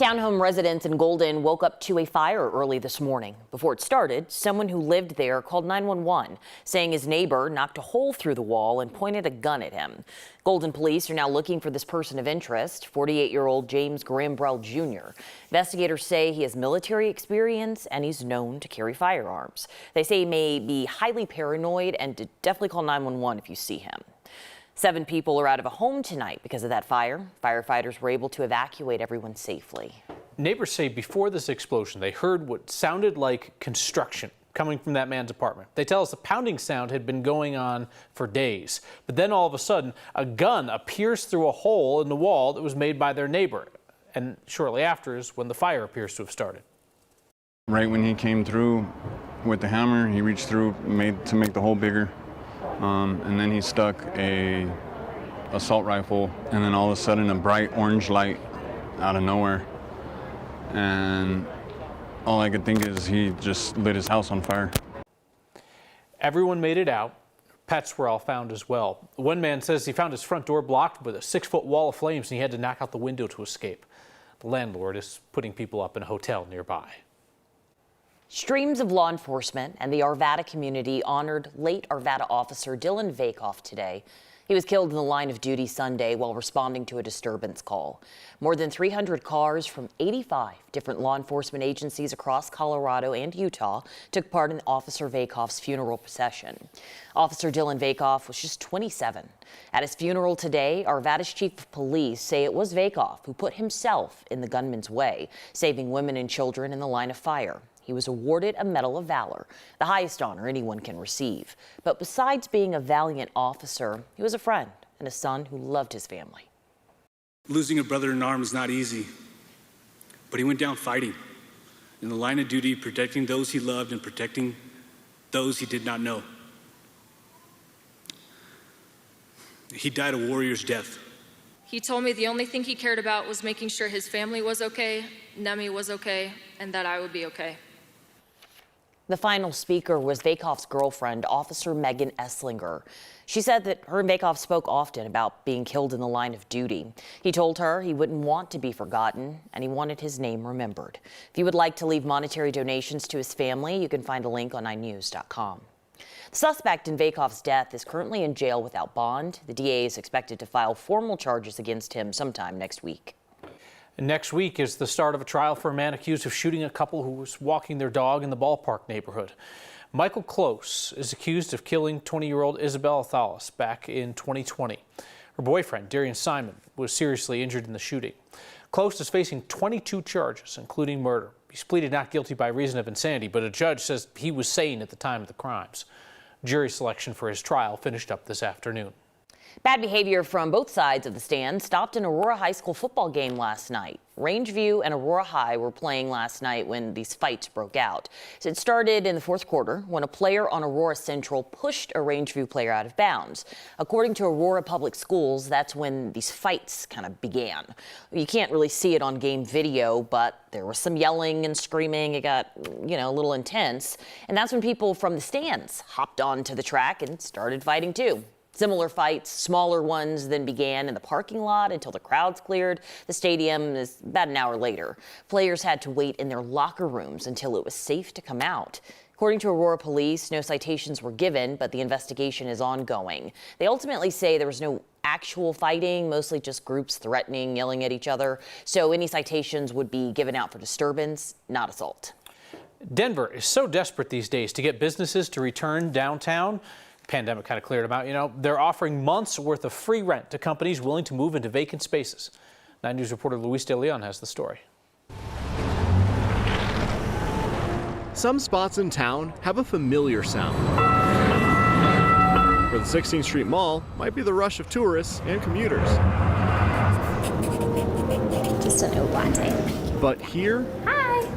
Townhome residents in Golden woke up to a fire early this morning. Before it started, someone who lived there called 911, saying his neighbor knocked a hole through the wall and pointed a gun at him. Golden police are now looking for this person of interest, 48-year-old James Grambrell Jr. Investigators say he has military experience and he's known to carry firearms. They say he may be highly paranoid and to definitely call 911 if you see him. 7 people are out of a home tonight because of that fire. Firefighters were able to evacuate everyone safely. Neighbors say before this explosion, they heard what sounded like construction coming from that man's apartment. They tell us the pounding sound had been going on for days. But then all of a sudden, a gun appears through a hole in the wall that was made by their neighbor. And shortly after is when the fire appears to have started. Right when he came through with the hammer, he reached through to make the hole bigger. And then he stuck a assault rifle, and then all of a sudden a bright orange light out of nowhere. And all I could think is he just lit his house on fire. Everyone made it out. Pets were all found as well. One man says he found his front door blocked with a 6-foot wall of flames and he had to knock out the window to escape. The landlord is putting people up in a hotel nearby. Streams of law enforcement and the Arvada community honored late Arvada officer Dylan Vakoff today. He was killed in the line of duty Sunday while responding to a disturbance call. More than 300 cars from 85 different law enforcement agencies across Colorado and Utah took part in Officer Vakoff's funeral procession. Officer Dylan Vakoff was just 27. At his funeral today, Arvada's chief of police say it was Vakoff who put himself in the gunman's way, saving women and children in the line of fire. He was awarded a Medal of Valor, the highest honor anyone can receive. But besides being a valiant officer, he was a friend and a son who loved his family. Losing a brother in arms is not easy, but he went down fighting in the line of duty, protecting those he loved and protecting those he did not know. He died a warrior's death. He told me the only thing he cared about was making sure his family was okay, Nemi was okay, and that I would be okay. The final speaker was Vakoff's girlfriend, Officer Megan Esslinger. She said that her and Vakoff spoke often about being killed in the line of duty. He told her he wouldn't want to be forgotten, and he wanted his name remembered. If you would like to leave monetary donations to his family, you can find a link on iNews.com. The suspect in Vakoff's death is currently in jail without bond. The DA is expected to file formal charges against him sometime next week. Next week is the start of a trial for a man accused of shooting a couple who was walking their dog in the ballpark neighborhood. Michael Close is accused of killing 20-year-old Isabel Athalas back in 2020. Her boyfriend, Darian Simon, was seriously injured in the shooting. Close is facing 22 charges, including murder. He's pleaded not guilty by reason of insanity, but a judge says he was sane at the time of the crimes. Jury selection for his trial finished up this afternoon. Bad behavior from both sides of the stand stopped an Aurora High School football game last night. Rangeview and Aurora High were playing last night when these fights broke out. So it started in the fourth quarter when a player on Aurora Central pushed a Rangeview player out of bounds. According to Aurora Public Schools, that's when these fights kind of began. You can't really see it on game video, but there was some yelling and screaming. It got, a little intense. And that's when people from the stands hopped onto the track and started fighting too. Similar fights, smaller ones, then began in the parking lot until the crowds cleared the stadium is about an hour later. Players had to wait in their locker rooms until it was safe to come out. According to Aurora Police, no citations were given, but the investigation is ongoing. They ultimately say there was no actual fighting, mostly just groups threatening, yelling at each other. So any citations would be given out for disturbance, not assault. Denver is so desperate these days to get businesses to return downtown. Pandemic kind of cleared them out. They're offering months worth of free rent to companies willing to move into vacant spaces. 9 News reporter Luis De Leon has the story. Some spots in town have a familiar sound. Where the 16th Street Mall might be the rush of tourists and commuters. Just an old latte. But here,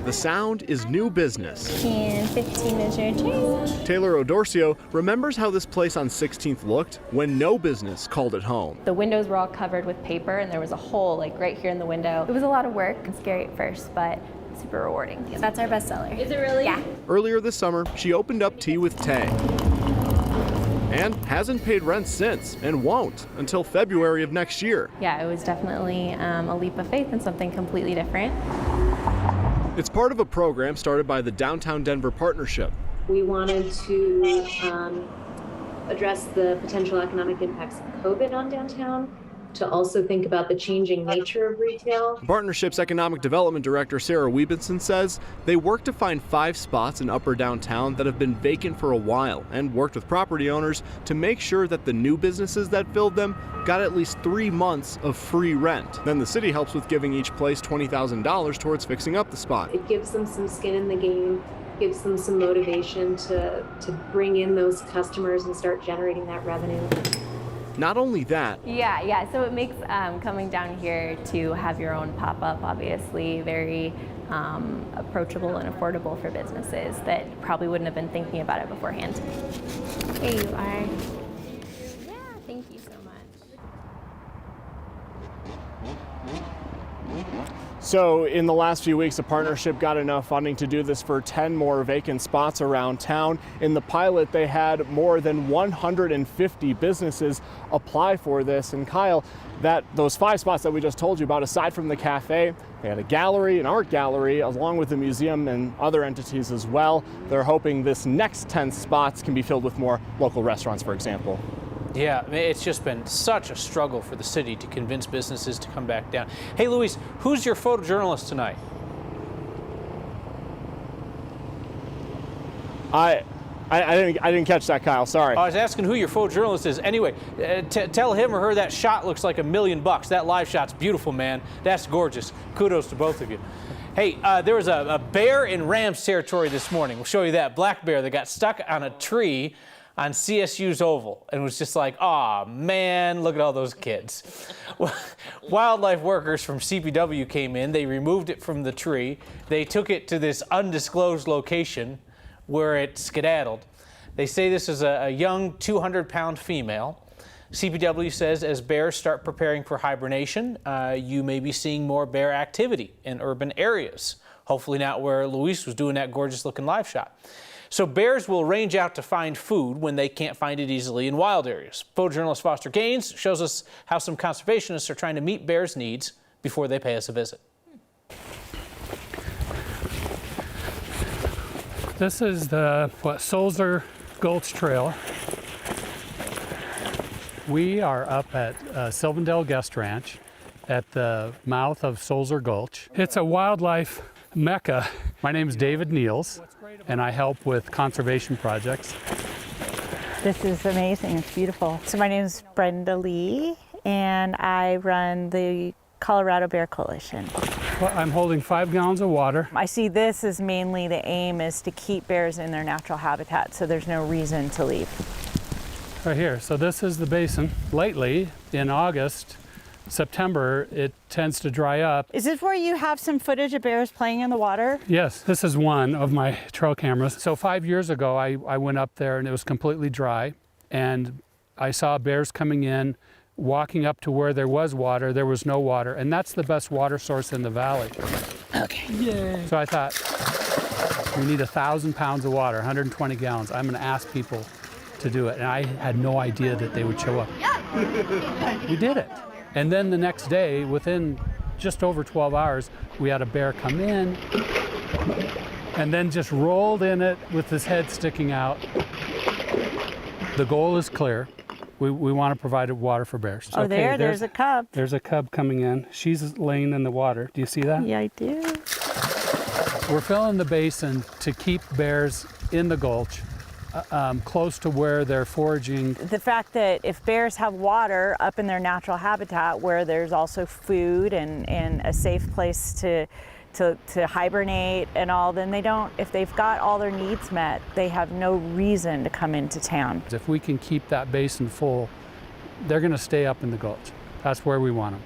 the sound is new business. And 15 is your change. Taylor O'Dorsio remembers how this place on 16th looked when no business called it home. The windows were all covered with paper and there was a hole right here in the window. It was a lot of work and scary at first, but super rewarding. That's our bestseller. Is it really? Yeah. Earlier this summer, she opened up Tea with Tay. and hasn't paid rent since and won't until February of next year. Yeah, it was definitely a leap of faith and something completely different. It's part of a program started by the Downtown Denver Partnership. We wanted to address the potential economic impacts of COVID on downtown, to also think about the changing nature of retail. The partnership's economic development director, Sarah Wiebinson, says they worked to find 5 spots in upper downtown that have been vacant for a while and worked with property owners to make sure that the new businesses that filled them got at least 3 months of free rent. Then the city helps with giving each place $20,000 towards fixing up the spot. It gives them some skin in the game, gives them some motivation to bring in those customers and start generating that revenue. Not only that, Yeah, so it makes coming down here to have your own pop-up obviously very approachable and affordable for businesses that probably wouldn't have been thinking about it beforehand. Here you are. Yeah, thank you so much. So in the last few weeks, the partnership got enough funding to do this for 10 more vacant spots around town. In the pilot, they had more than 150 businesses apply for this. And Kyle, those 5 spots that we just told you about, aside from the cafe, they had a gallery, an art gallery, along with the museum and other entities as well. They're hoping this next 10 spots can be filled with more local restaurants, for example. Yeah, it's just been such a struggle for the city to convince businesses to come back down. Hey, Luis, who's your photojournalist tonight? I didn't catch that, Kyle. Sorry. I was asking who your photojournalist is. Anyway, tell him or her that shot looks like $1 million. That live shot's beautiful, man. That's gorgeous. Kudos to both of you. Hey, there was a bear in Rams territory this morning. We'll show you that. Black bear that got stuck on a tree on CSU's Oval and was just like, aw, man, look at all those kids. Wildlife workers from CPW came in. They removed it from the tree. They took it to this undisclosed location where it skedaddled. They say this is a young 200-pound female. CPW says as bears start preparing for hibernation, you may be seeing more bear activity in urban areas. Hopefully not where Luis was doing that gorgeous-looking live shot. So bears will range out to find food when they can't find it easily in wild areas. Photojournalist Foster Gaines shows us how some conservationists are trying to meet bears' needs before they pay us a visit. This is the Sulzer Gulch Trail. We are up at Sylvandale Guest Ranch at the mouth of Sulzer Gulch. It's a wildlife mecca. My name is David Niels, and I help with conservation projects. This is amazing, it's beautiful. So my name is Brenda Lee, and I run the Colorado Bear Coalition. Well, I'm holding 5 gallons of water. I see this as mainly the aim is to keep bears in their natural habitat, so there's no reason to leave. Right here, so this is the basin. Lately, in August, September, it tends to dry up. Is this where you have some footage of bears playing in the water? Yes, this is one of my trail cameras. So 5 years ago, I went up there and it was completely dry. And I saw bears coming in, walking up to where there was water. There was no water. And that's the best water source in the valley. Okay. Yay. So I thought, we need 1,000 pounds of water, 120 gallons. I'm going to ask people to do it. And I had no idea that they would show up. We did it. And then the next day, within just over 12 hours, we had a bear come in and then just rolled in it with his head sticking out. The goal is clear. We want to provide water for bears. Oh, okay, there's a cub. There's a cub coming in. She's laying in the water. Do you see that? Yeah, I do. We're filling the basin to keep bears in the gulch. Close to where they're foraging. The fact that if bears have water up in their natural habitat where there's also food and a safe place to hibernate and all, then they don't, if they've got all their needs met, they have no reason to come into town. If we can keep that basin full, they're going to stay up in the gulch. That's where we want them.